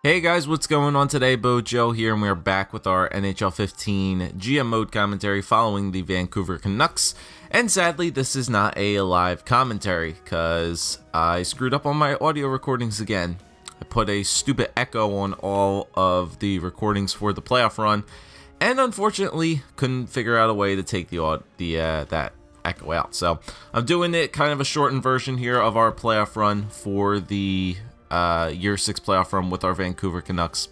Hey guys, what's going on today? BOJoeKO here, and we're back with our NHL 15 GM mode commentary following the Vancouver Canucks. And sadly, this is not a live commentary because I screwed up on my audio recordings again. I put a stupid echo on all of the recordings for the playoff run, and unfortunately couldn't figure out a way to take that echo out. So I'm doing it kind of a shortened version here of our playoff run for the year 6 playoff run with our Vancouver Canucks.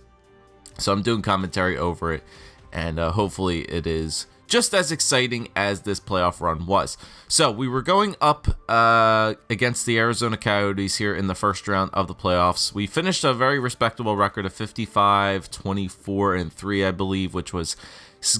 So I'm doing commentary over it, and hopefully it is just as exciting as this playoff run was. So we were going up against the Arizona Coyotes here in the first round of the playoffs. We finished a very respectable record of 55-24-3, I believe, which was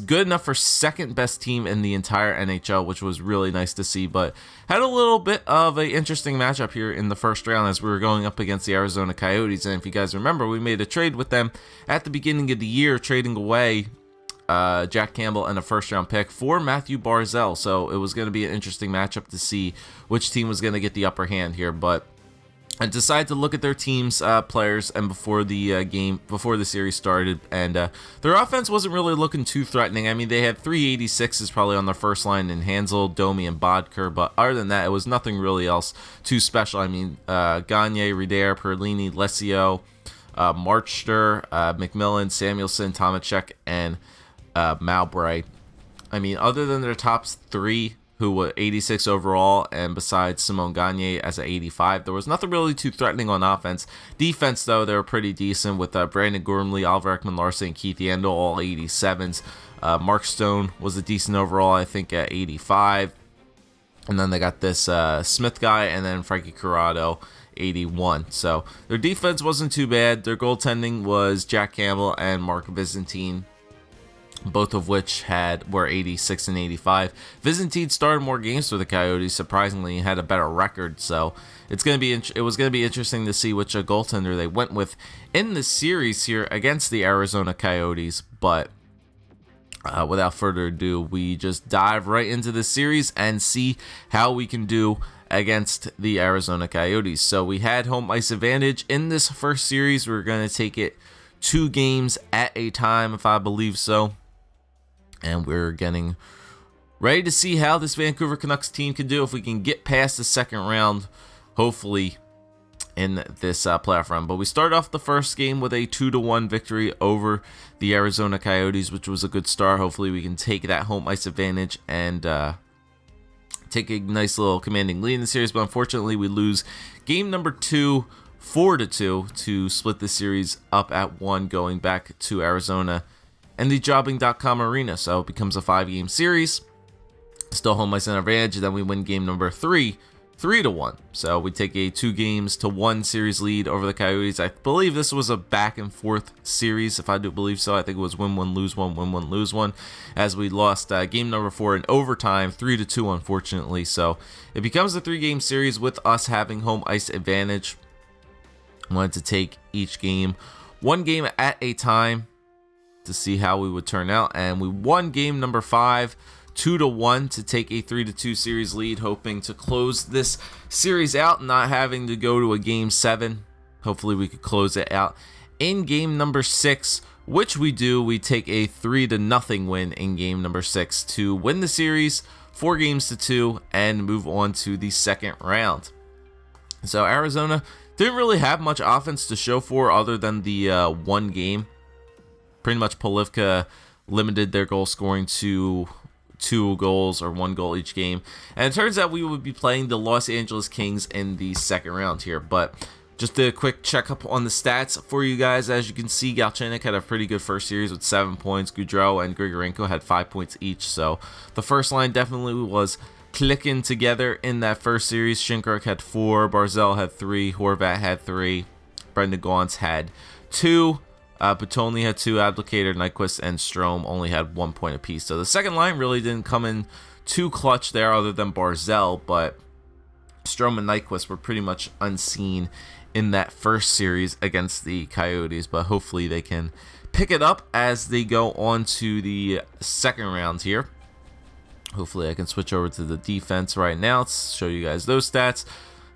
good enough for second best team in the entire NHL, which was really nice to see, but had a little bit of an interesting matchup here in the first round as we were going up against the Arizona Coyotes. And if you guys remember, we made a trade with them at the beginning of the year, trading away Jack Campbell and a first-round pick for Matthew Barzal. So it was going to be an interesting matchup to see which team was going to get the upper hand here, but I decided to look at their team's players and before the series started, and their offense wasn't really looking too threatening. I mean, they had 386s probably on their first line in Hansel, Domi, and Bodker, but other than that, it was nothing really else too special. I mean, Gagne, Rieder, Perlini, Lesio, Marchster, McMillan, Samuelson, Tomacek, and Mowbray. I mean, other than their top three, who were 86 overall, and besides Simon Gagne as an 85, there was nothing really too threatening on offense. Defense, though, they were pretty decent with Brandon Gormley, Oliver Ekman-Larsson, and Keith Yandel, all 87s. Mark Stone was a decent overall, I think, at 85. And then they got this Smith guy, and then Frankie Corrado, 81. So their defense wasn't too bad. Their goaltending was Jack Campbell and Mark Byzantine, both of which were 86 and 85. Byzantine started more games for the Coyotes, surprisingly, and had a better record. So it was gonna be interesting to see which goaltender they went with in the series here against the Arizona Coyotes. But without further ado, we just dive right into the series and see how we can do against the Arizona Coyotes. So we had home ice advantage in this first series. We're gonna take it 2 games at a time, if I believe so. And we're getting ready to see how this Vancouver Canucks team can do if we can get past the second round, hopefully, in this playoff run. But we start off the first game with a 2-1 victory over the Arizona Coyotes, which was a good start. Hopefully we can take that home ice advantage and take a nice little commanding lead in the series. But unfortunately, we lose game number 2, 4-2, to split the series up at 1, going back to Arizona and the Jobbing.com arena. So it becomes a 5-game series. Still home ice advantage. Then we win game number 3, 3-1. So we take a 2-1 series lead over the Coyotes. I believe this was a back and forth series, if I do believe so. I think it was win 1, lose 1, win 1, lose 1, as we lost game number 4 in overtime, 3-2, unfortunately. So it becomes a 3-game series with us having home ice advantage. I wanted to take each game 1 game at a time to see how we would turn out, and we won game number 5, 2-1, to take a 3-2 series lead, hoping to close this series out, not having to go to a game 7. Hopefully we could close it out in game number 6, which we do. We take a 3-0 win in game number 6 to win the series 4-2 and move on to the second round. So Arizona didn't really have much offense to show for other than the 1 game. Pretty much Polivka limited their goal scoring to 2 goals or 1 goal each game. And it turns out we would be playing the Los Angeles Kings in the second round here. But just a quick checkup on the stats for you guys. As you can see, Galchenyuk had a pretty good first series with 7 points. Gaudreau and Grigorenko had 5 points each. So the first line definitely was clicking together in that first series. Shinkaruk had 4, Barzal had 3, Horvat had 3, Brendan Gaunce had 2. Petolny had 2, Abdelkader, Nyquist, and Strome only had 1 point apiece. So the second line really didn't come in too clutch there other than Barzal, but Strome and Nyquist were pretty much unseen in that first series against the Coyotes, but hopefully they can pick it up as they go on to the second round here. Hopefully I can switch over to the defense right now to show you guys those stats.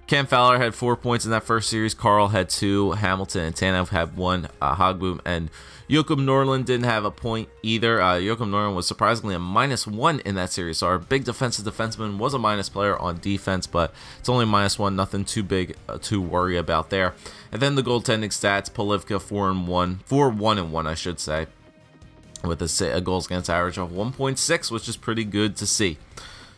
Cam Fowler had 4 points in that first series. Carl had 2. Hamilton and Tanev had 1. Hogboom and Joakim Norlund didn't have a point either. Joakim Norlund was surprisingly a -1 in that series. So our big defensive defenseman was a minus player on defense, but it's only -1. Nothing too big to worry about there. And then the goaltending stats: Polivka 4-1, I should say, with a goals against average of 1.6, which is pretty good to see.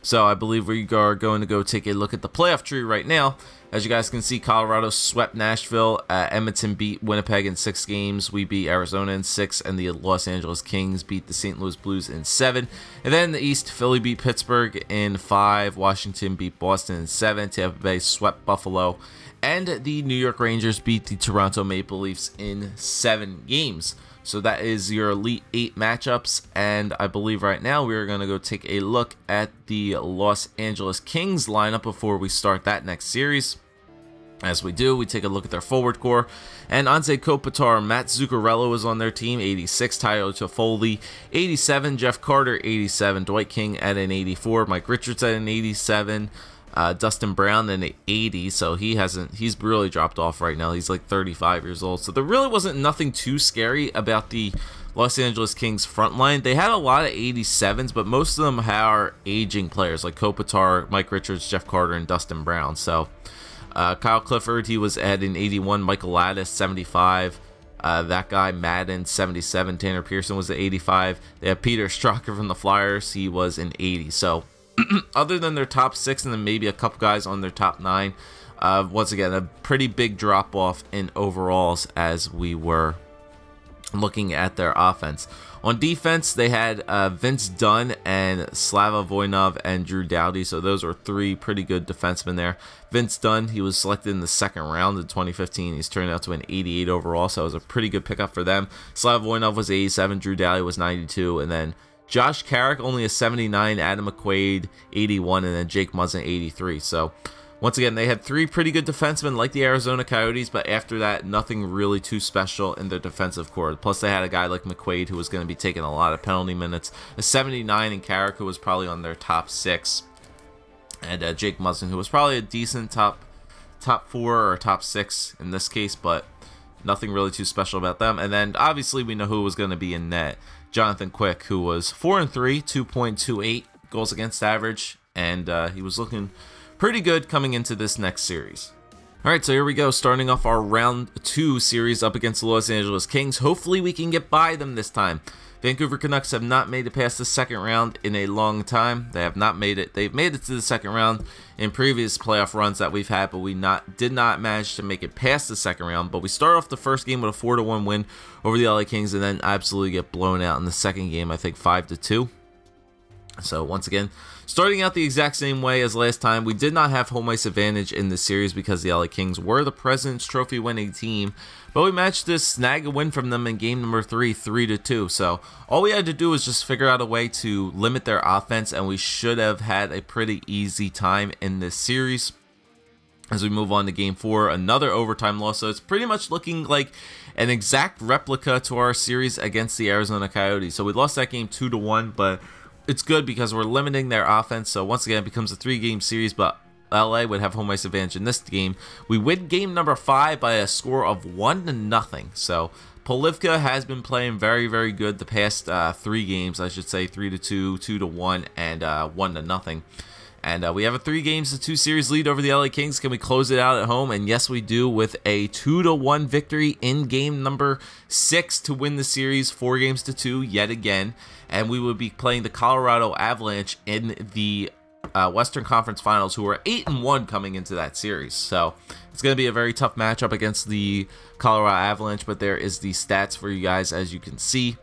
So I believe we are going to go take a look at the playoff tree right now. As you guys can see, Colorado swept Nashville. Edmonton beat Winnipeg in 6 games. We beat Arizona in 6, and the Los Angeles Kings beat the St. Louis Blues in 7. And then in the East, Philly beat Pittsburgh in 5. Washington beat Boston in 7. Tampa Bay swept Buffalo. And the New York Rangers beat the Toronto Maple Leafs in 7 games. So that is your Elite 8 matchups, and I believe right now we are going to go take a look at the Los Angeles Kings lineup before we start that next series. As we do, we take a look at their forward core, and Anze Kopitar, Matt Zuccarello was on their team, 86, Tyler Toffoli, 87, Jeff Carter, 87, Dwight King at an 84, Mike Richards at an 87, Dustin Brown in an 80, so he's really dropped off right now. He's like 35 years old. So there really wasn't nothing too scary about the Los Angeles Kings front line. They had a lot of 87s, but most of them are aging players like Kopitar, Mike Richards, Jeff Carter, and Dustin Brown. So Kyle Clifford, he was at an 81, Michael Lattis 75, that guy Madden 77, Tanner Pearson was at 85. They have Peter Straka from the Flyers, he was an 80. So other than their top 6 and then maybe a couple guys on their top 9, once again, a pretty big drop off in overalls as we were looking at their offense. On defense, they had Vince Dunn and Slava Voinov and Drew Doughty, so those were 3 pretty good defensemen there. Vince Dunn, he was selected in the 2nd round in 2015. He's turned out to an 88 overall, so it was a pretty good pickup for them. Slava Voinov was 87, Drew Doughty was 92, and then Josh Carrick only a 79, Adam McQuaid 81, and then Jake Muzzin 83. So once again, they had 3 pretty good defensemen like the Arizona Coyotes, but after that, nothing really too special in their defensive core. Plus, they had a guy like McQuaid who was going to be taking a lot of penalty minutes, a 79 in Carrick who was probably on their top 6, and Jake Muzzin who was probably a decent top 4 or top 6 in this case, but nothing really too special about them. And then obviously we know who was going to be in net. Jonathan Quick, who was 4-3, 2.28 goals against average, and he was looking pretty good coming into this next series. Alright, so here we go, starting off our round 2 series up against the Los Angeles Kings. Hopefully we can get by them this time. Vancouver Canucks have not made it past the 2nd round in a long time. They have not made it. They've made it to the 2nd round in previous playoff runs that we've had, but we did not manage to make it past the 2nd round. But we start off the first game with a 4-1 win over the LA Kings, and then absolutely get blown out in the second game, I think 5-2. So once again, starting out the exact same way as last time, we did not have home ice advantage in this series because the LA Kings were the President's Trophy winning team, but we managed to snag a win from them in game number 3, 3-2. So all we had to do was just figure out a way to limit their offense, and we should have had a pretty easy time in this series. As we move on to game 4, another overtime loss, so it's pretty much looking like an exact replica to our series against the Arizona Coyotes. So we lost that game 2-1, but it's good because we're limiting their offense. So once again, it becomes a 3-game series, but LA would have home ice advantage in this game. We win game number 5 by a score of 1-0. So Polivka has been playing very, very good the past 3 games, I should say, 3-2, 2-1, and 1-0. And we have a 3-2 series lead over the LA Kings. Can we close it out at home? And yes, we do, with a 2-1 victory in game number 6 to win the series, 4-2 yet again. And we will be playing the Colorado Avalanche in the Western Conference Finals, who are 8-1 coming into that series. So it's going to be a very tough matchup against the Colorado Avalanche, but there is the stats for you guys, as you can see.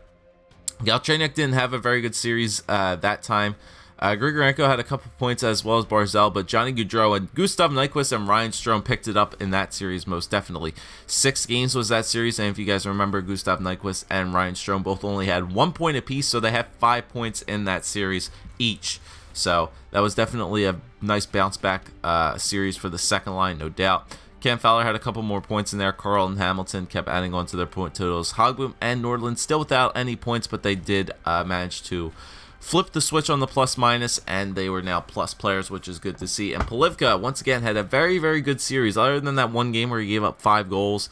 Galchenyuk didn't have a very good series that time. Grigorenko had a couple points as well as Barzal, but Johnny Gaudreau and Gustav Nyquist and Ryan Strome picked it up in that series most definitely. 6 games was that series, and if you guys remember, Gustav Nyquist and Ryan Strome both only had 1 point apiece, so they had 5 points in that series each. So that was definitely a nice bounce back series for the second line, no doubt. Cam Fowler had a couple more points in there. Carl and Hamilton kept adding on to their point totals. Hogboom and Nordland still without any points, but they did manage to flipped the switch on the plus minus, and they were now plus players, which is good to see. And Polivka, once again, had a very, very good series. Other than that one game where he gave up 5 goals,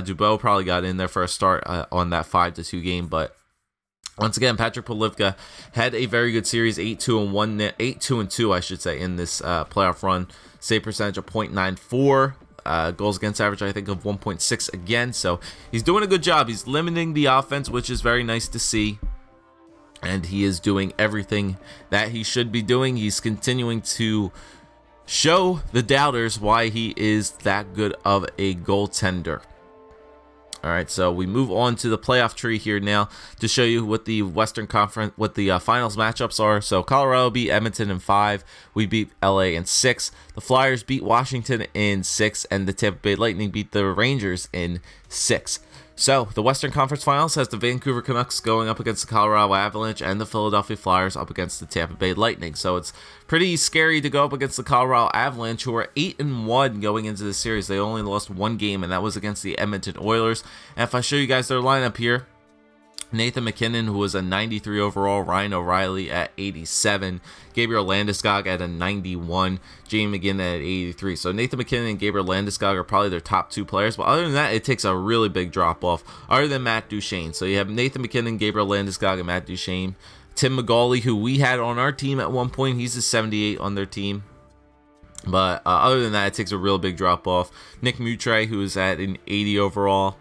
Dubois probably got in there for a start on that 5-2 game, but once again, Patrick Polivka had a very good series, 8-2-2, I should say, in this playoff run. Save percentage of .94, goals against average, I think, of 1.6 again. So he's doing a good job. He's limiting the offense, which is very nice to see. And he is doing everything that he should be doing. He's continuing to show the doubters why he is that good of a goaltender. All right, so we move on to the playoff tree here now to show you what the Western Conference, what the finals matchups are. So Colorado beat Edmonton in 5. We beat LA in 6. The Flyers beat Washington in 6, and the Tampa Bay Lightning beat the Rangers in 6. So the Western Conference Finals has the Vancouver Canucks going up against the Colorado Avalanche and the Philadelphia Flyers up against the Tampa Bay Lightning. So it's pretty scary to go up against the Colorado Avalanche, who are 8-1 going into the series. They only lost 1 game, and that was against the Edmonton Oilers. And if I show you guys their lineup here, Nathan MacKinnon, who was a 93 overall, Ryan O'Reilly at 87, Gabriel Landeskog at a 91, Jamie McGinn at 83. So Nathan MacKinnon and Gabriel Landeskog are probably their top 2 players, but other than that, it takes a really big drop off, other than Matt Duchene. So you have Nathan MacKinnon, Gabriel Landeskog, and Matt Duchene. Tim McGauley, who we had on our team at one point, he's a 78 on their team. But other than that, it takes a real big drop off. Nick Moutre, who is at an 80 overall.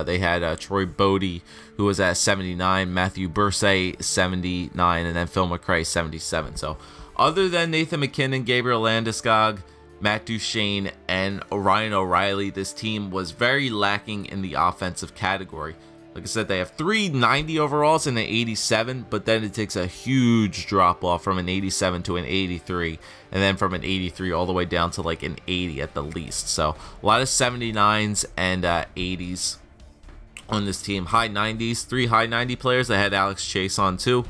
They had Troy Bodie, who was at 79, Matthew Bursay, 79, and then Phil McRae, 77. So other than Nathan MacKinnon, Gabriel Landeskog, Matt Duchene, and Ryan O'Reilly, this team was very lacking in the offensive category. Like I said, they have 3 90 overalls and an 87, but then it takes a huge drop off from an 87 to an 83, and then from an 83 all the way down to like an 80 at the least. So a lot of 79s and 80s on this team. High 90s, 3 high 90 players. They had Alex Chase on too,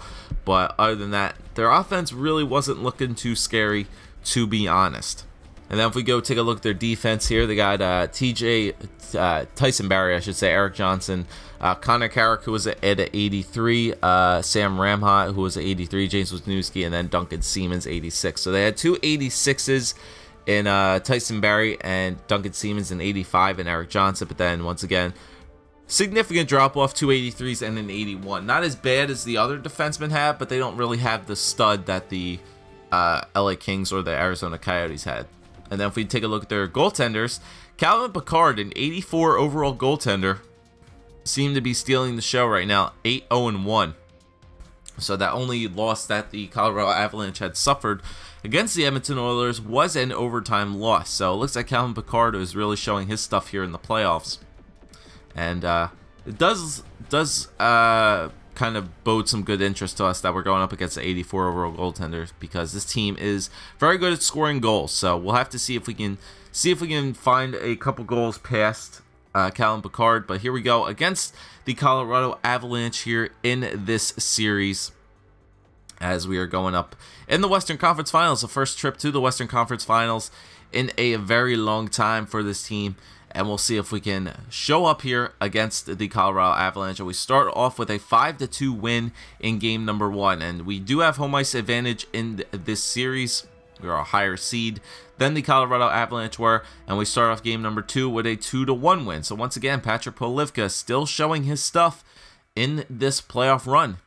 but other than that, their offense really wasn't looking too scary, to be honest. And then if we go take a look at their defense here, they got Tyson Barrie, I should say, Eric Johnson, Connor Carrick, who was at 83, Sam Ramhot, who was at 83, James Wisniewski, and then Duncan Siemens, 86. So they had 2 86s in Tyson Barrie and Duncan Siemens, in 85, and Eric Johnson. But then once again, significant drop off, 2 83s and an 81. Not as bad as the other defensemen have, but they don't really have the stud that the LA Kings or the Arizona Coyotes had. And then if we take a look at their goaltenders, Calvin Pickard, an 84 overall goaltender, seemed to be stealing the show right now, 8-0-1. So that only loss that the Colorado Avalanche had suffered against the Edmonton Oilers was an overtime loss. So it looks like Calvin Pickard is really showing his stuff here in the playoffs. And it does kind of bode some good interest to us that we're going up against the 84 overall goaltenders, because this team is very good at scoring goals. So we'll have to see if we can find a couple goals past Calvin Pickard. But here we go against the Colorado Avalanche here in this series, as we are going up in the Western Conference Finals. The first trip to the Western Conference Finals in a very long time for this team. And we'll see if we can show up here against the Colorado Avalanche. And we start off with a 5-2 win in game number 1. And we do have home ice advantage in this series. We're a higher seed than the Colorado Avalanche were. And we start off game number 2 with a 2-1 win. So once again, Patrick Polivka still showing his stuff in this playoff run.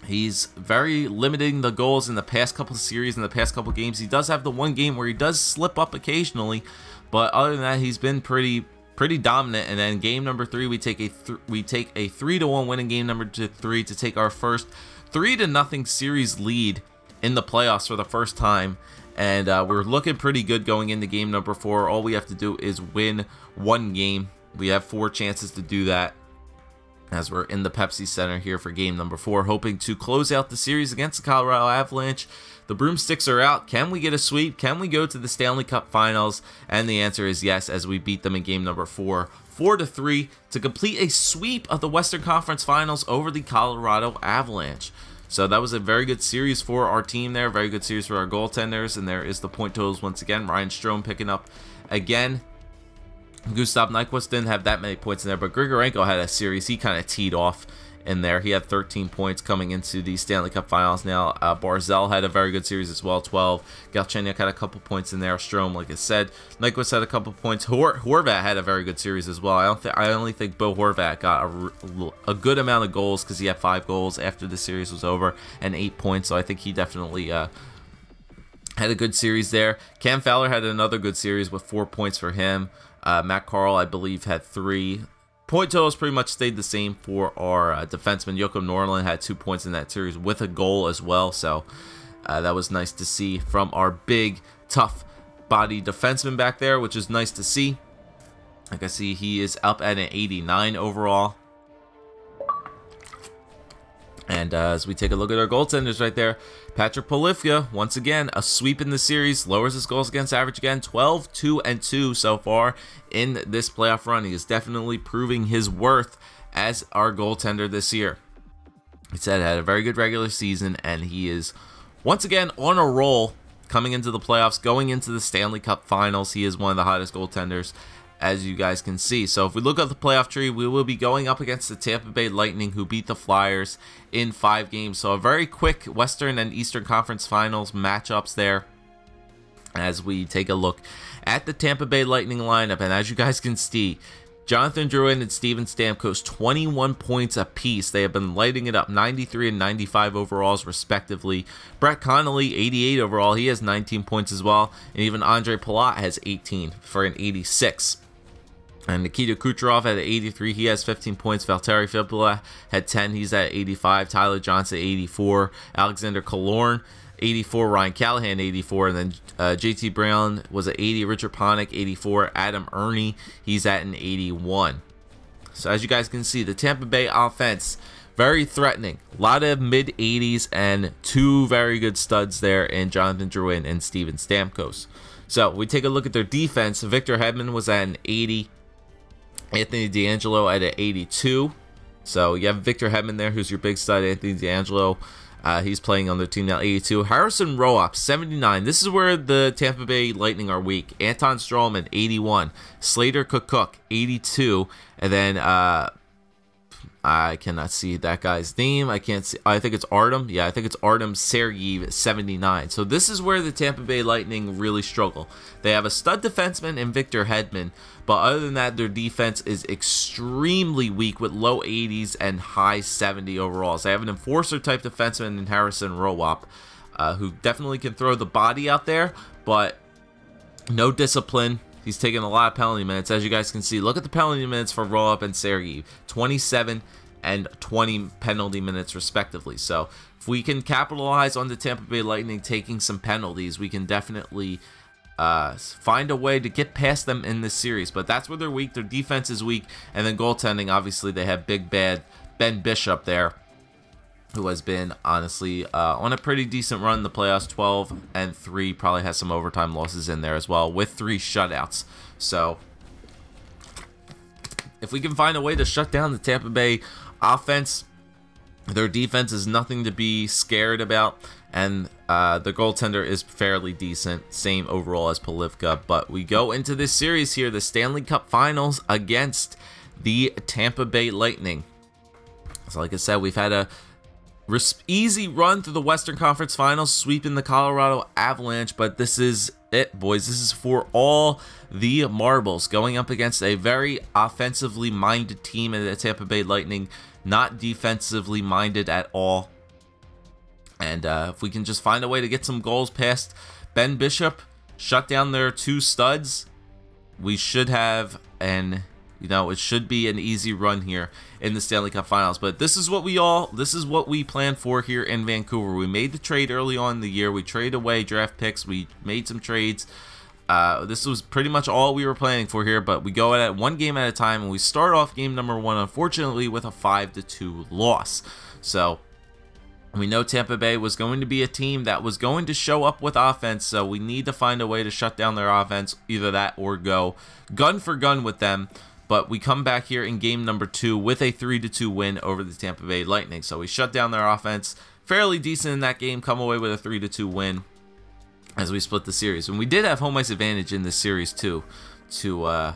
He's very limiting the goals in the past couple of series, in the past couple of games. He does have the one game where he does slip up occasionally, but other than that, he's been pretty dominant. And then game number 3, we take a 3-1 win in game number 3 to take our first 3-0 series lead in the playoffs for the first time. And we're looking pretty good going into game number 4. All we have to do is win 1 game. We have 4 chances to do that, as we're in the Pepsi Center here for game number 4, hoping to close out the series against the Colorado Avalanche. The broomsticks are out. Can we get a sweep? Can we go to the Stanley Cup Finals? And the answer is yes, as we beat them in game number 4, 4-3, to complete a sweep of the Western Conference Finals over the Colorado Avalanche. So that was a very good series for our team there, very good series for our goaltenders. And there is the point totals once again. Ryan Strome picking up again. Gustav Nyquist didn't have that many points in there, but Grigorenko had a series he kind of teed off in there. He had 13 points coming into the Stanley Cup Finals. Now, Barzal had a very good series as well, 12. Galchenyuk had a couple points in there. Strome, like I said. Nyquist had a couple points. Horvat had a very good series as well. I only think Bo Horvat got a good amount of goals because he had 5 goals after the series was over and 8 points. So I think he definitely had a good series there. Cam Fowler had another good series with 4 points for him. Matt Carl, I believe, had 3. Point totals pretty much stayed the same for our defenseman. Joakim Norlund had 2 points in that series with a goal as well. So that was nice to see from our big, tough body defenseman back there, which is nice to see. Like I see, he is up at an 89 overall. And as we take a look at our goaltenders right there, Patrick Polifka, once again, a sweep in the series, lowers his goals against average again, 12-2-2 so far in this playoff run. He is definitely proving his worth as our goaltender this year. He said had a very good regular season, and he is once again on a roll coming into the playoffs, going into the Stanley Cup Finals. He is one of the hottest goaltenders, as you guys can see. So if we look at the playoff tree, we will be going up against the Tampa Bay Lightning, who beat the Flyers in 5 games. So a very quick Western and Eastern Conference Finals matchups there as we take a look at the Tampa Bay Lightning lineup. And as you guys can see, Jonathan Drouin and Steven Stamkos, 21 points apiece. They have been lighting it up, 93 and 95 overalls respectively. Brett Connolly, 88 overall. He has 19 points as well. And even Andre Palat has 18 for an 86. And Nikita Kucherov at 83, he has 15 points. Valtteri Filppula had 10, he's at 85. Tyler Johnson, 84. Alexander Killorn, 84. Ryan Callahan, 84. And then JT Brown was at 80. Richard Panik, 84. Adam Ernie, he's at an 81. So as you guys can see, the Tampa Bay offense, very threatening. A lot of mid-80s and 2 very good studs there in Jonathan Drouin and Steven Stamkos. So we take a look at their defense. Victor Hedman was at an 80. Anthony D'Angelo at an 82. So you have Victor Hedman there, who's your big stud. Anthony D'Angelo, he's playing on their team now, 82. Harrison Roark, 79. This is where the Tampa Bay Lightning are weak. Anton Stralman, 81. Slater Cook, 82. And then I cannot see that guy's name. I can't see. I think it's Artem. Yeah, I think it's Artem Sergeyev, 79. So this is where the Tampa Bay Lightning really struggle. They have a stud defenseman in Victor Hedman, but other than that, their defense is extremely weak with low 80s and high 70 overalls. They have an enforcer-type defenseman in Harrison Roark, who definitely can throw the body out there, but no discipline. He's taking a lot of penalty minutes, as you guys can see. Look at the penalty minutes for Roark and Sergeyev, 27 and 20 penalty minutes respectively. So if we can capitalize on the Tampa Bay Lightning taking some penalties, we can definitely find a way to get past them in this series. But that's where they're weak. Their defense is weak, and then goaltending, obviously they have big bad Ben Bishop there, who has been honestly on a pretty decent run in the playoffs. 12-3, probably has some overtime losses in there as well, with 3 shutouts. So if we can find a way to shut down the Tampa Bay offense, their defense is nothing to be scared about, and the goaltender is fairly decent, same overall as Polifka. But we go into this series here, the Stanley Cup Finals against the Tampa Bay Lightning. So like I said, we've had a easy run through the Western Conference Finals, sweeping the Colorado Avalanche, but this is it, boys. This is for all the marbles, going up against a very offensively minded team in the Tampa Bay Lightning, not defensively minded at all. And if we can just find a way to get some goals past Ben Bishop, shut down their 2 studs, we should have an, it should be an easy run here in the Stanley Cup Finals. But this is what we planned for here in Vancouver. We made the trade early on in the year. We traded away draft picks. We made some trades. This was pretty much all we were planning for here, but we go at it 1 game at a time, and we start off game number 1, unfortunately, with a 5-2 loss. So we know Tampa Bay was going to be a team that was going to show up with offense, so we need to find a way to shut down their offense, either that or go gun for gun with them. But we come back here in game number 2 with a 3-2 win over the Tampa Bay Lightning. So we shut down their offense fairly decent in that game, come away with a 3-2 win as we split the series. And we did have home ice advantage in this series too, to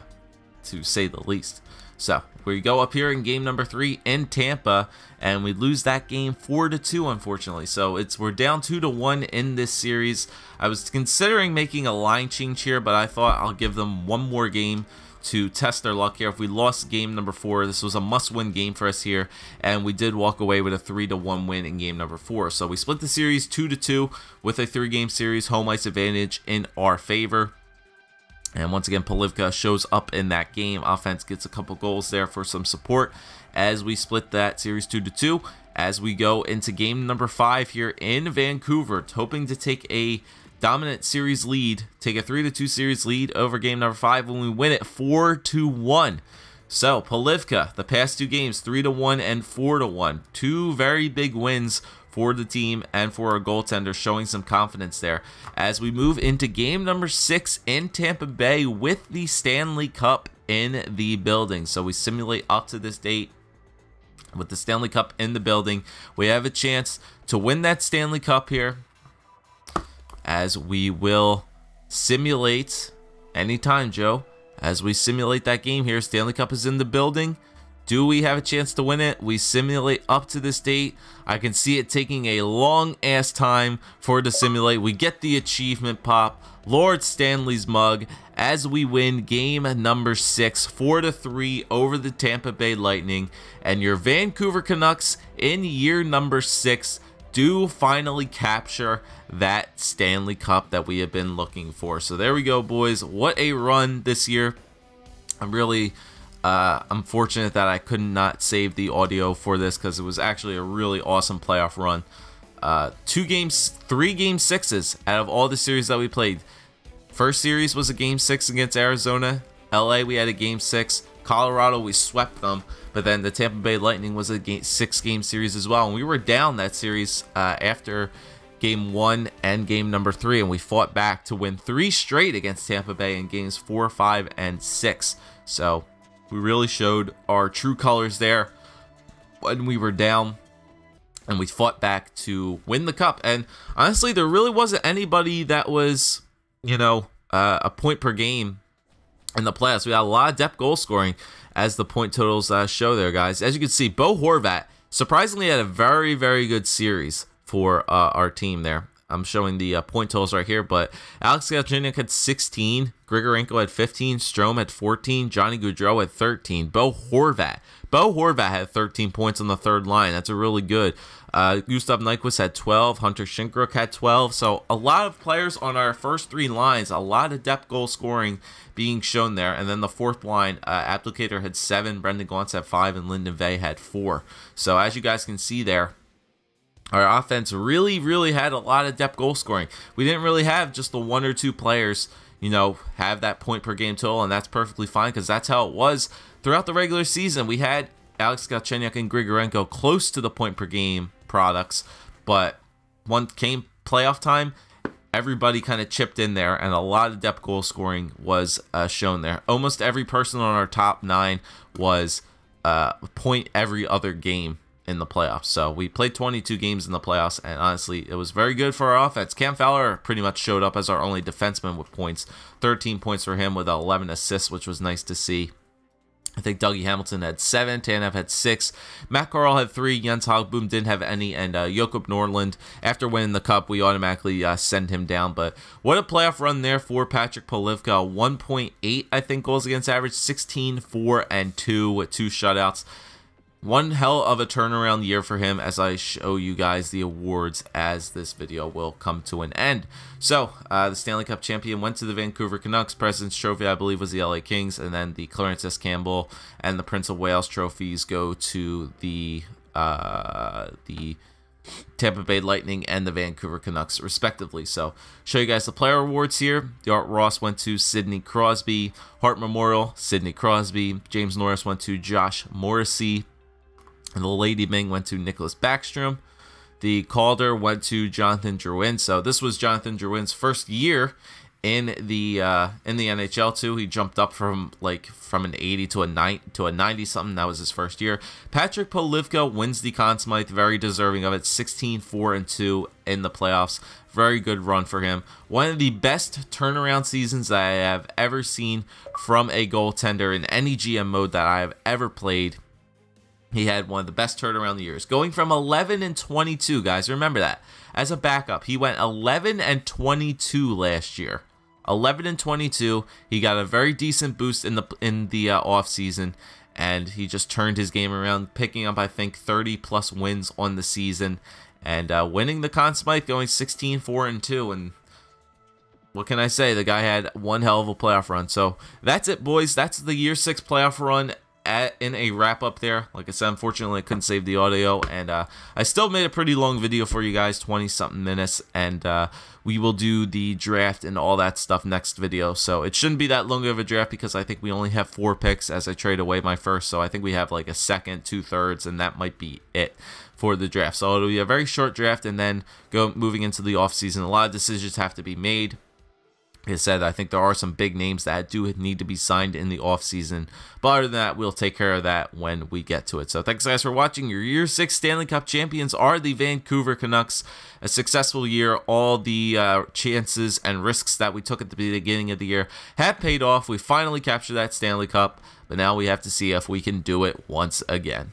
say the least. So we go up here in game number 3 in Tampa, and we lose that game 4-2, unfortunately. So we're down 2-1 in this series. I was considering making a line change here, but I thought I'll give them one more game to test their luck here. If we lost game number 4, this was a must-win game for us here, and we did walk away with a 3-1 win in game number 4. So we split the series 2-2 with a 3-game series, home ice advantage in our favor. And once again, Polivka shows up in that game. Offense gets a couple goals there for some support as we split that series 2-2. As we go into game number 5 here in Vancouver, hoping to take a dominant series lead, take a 3-2 series lead over game number 5 when we win it 4-1. So Polivka, the past 2 games, 3-1 and 4-1. 2 very big wins for the team and for our goaltender, showing some confidence there as we move into game number 6 in Tampa Bay with the Stanley Cup in the building. So we simulate up to this date with the Stanley Cup in the building. We have a chance to win that Stanley Cup here, as we will simulate anytime, Joe, as we simulate that game here. Stanley Cup is in the building. Do we have a chance to win it? We simulate up to this date. I can see it taking a long ass time for it to simulate. We get the achievement pop, Lord Stanley's mug, as we win game number 6 4-3 over the Tampa Bay Lightning. And your Vancouver Canucks in year number 6 do finally capture that Stanley Cup that we have been looking for. So there we go, boys. What a run this year. I'm fortunate that I could not save the audio for this, because it was actually a really awesome playoff run. 3 game 6s out of all the series that we played. First series was a game 6 against Arizona. LA, we had a game 6. Colorado, we swept them. But then the Tampa Bay Lightning was a 6-game series as well. And we were down that series after game 1 and game number 3. And we fought back to win 3 straight against Tampa Bay in games 4, 5, and 6. So we really showed our true colors there when we were down, and we fought back to win the cup. And honestly, there really wasn't anybody that was, a point per game in the playoffs. We had a lot of depth goal scoring, as the point totals show there, guys. As you can see, Bo Horvat surprisingly had a very, very good series for our team there. I'm showing the point totals right here, but Alex Galchenyuk had 16, Grigorenko had 15, Strome had 14, Johnny Gaudreau had 13, Bo Horvat had 13 points on the third line. That's a really good. Gustav Nyquist had 12, Hunter Shinkruk had 12. So a lot of players on our first 3 lines, a lot of depth goal scoring being shown there. And then the fourth line, Applicator had 7, Brendan Gaunce had 5, and Lyndon Vey had 4. So as you guys can see there, our offense really, really had a lot of depth goal scoring. We didn't really have just the 1 or 2 players, have that point per game total, and that's perfectly fine, because that's how it was throughout the regular season. We had Alex Galchenyuk and Grigorenko close to the point per game products, but when came playoff time, everybody kind of chipped in there, and a lot of depth goal scoring was shown there. Almost every person on our top 9 was point every other game in the playoffs. So we played 22 games in the playoffs, and honestly, it was very good for our offense. Cam Fowler pretty much showed up as our only defenseman with points. 13 points for him with 11 assists, which was nice to see. I think Dougie Hamilton had 7, Tanev had 6, Matt Carl had 3, Jens Hogboom didn't have any, and Jakob Norlund, after winning the cup, we automatically send him down. But what a playoff run there for Patrick Polivka. 1.8, I think, goals against average, 16, 4, and 2 with 2 shutouts. One hell of a turnaround year for him, as I show you guys the awards as this video will come to an end. So, the Stanley Cup champion went to the Vancouver Canucks. President's Trophy, I believe, was the LA Kings. And then the Clarence S. Campbell and the Prince of Wales trophies go to the Tampa Bay Lightning and the Vancouver Canucks, respectively. So, show you guys the player awards here. The Art Ross went to Sidney Crosby. Hart Memorial, Sidney Crosby. James Norris went to Josh Morrissey. And the Lady Byng went to Nicholas Backstrom. The Calder went to Jonathan Drouin. So this was Jonathan Drouin's first year in the NHL too. He jumped up from an 80 to a 90 something. That was his first year. Patrick Polivka wins the Conn Smythe, very deserving of it. 16-4-2 in the playoffs. Very good run for him. One of the best turnaround seasons that I have ever seen from a goaltender in any GM mode that I have ever played. He had one of the best turnaround years, going from 11-22, guys. Remember that. As a backup, he went 11-22 last year. 11-22. He got a very decent boost in the off season, and he just turned his game around, picking up, I think, 30+ wins on the season, and winning the Conn Smythe, going 16-4-2. And what can I say? The guy had one hell of a playoff run. So that's it, boys. That's the year 6 playoff run. In a wrap up there. Like I said, unfortunately I couldn't save the audio, and I still made a pretty long video for you guys, 20 something minutes, and we will do the draft and all that stuff next video. So it shouldn't be that long of a draft, because I think we only have 4 picks as I trade away my first. So I think we have like a second, 2/3, and that might be it for the draft. So it'll be a very short draft, and then moving into the off season, a lot of decisions have to be made. Like I said, I think there are some big names that do need to be signed in the offseason. But other than that, we'll take care of that when we get to it. So thanks, guys, for watching. Your Year 6 Stanley Cup champions are the Vancouver Canucks. A successful year. All the chances and risks that we took at the beginning of the year have paid off. We finally captured that Stanley Cup. But now we have to see if we can do it once again.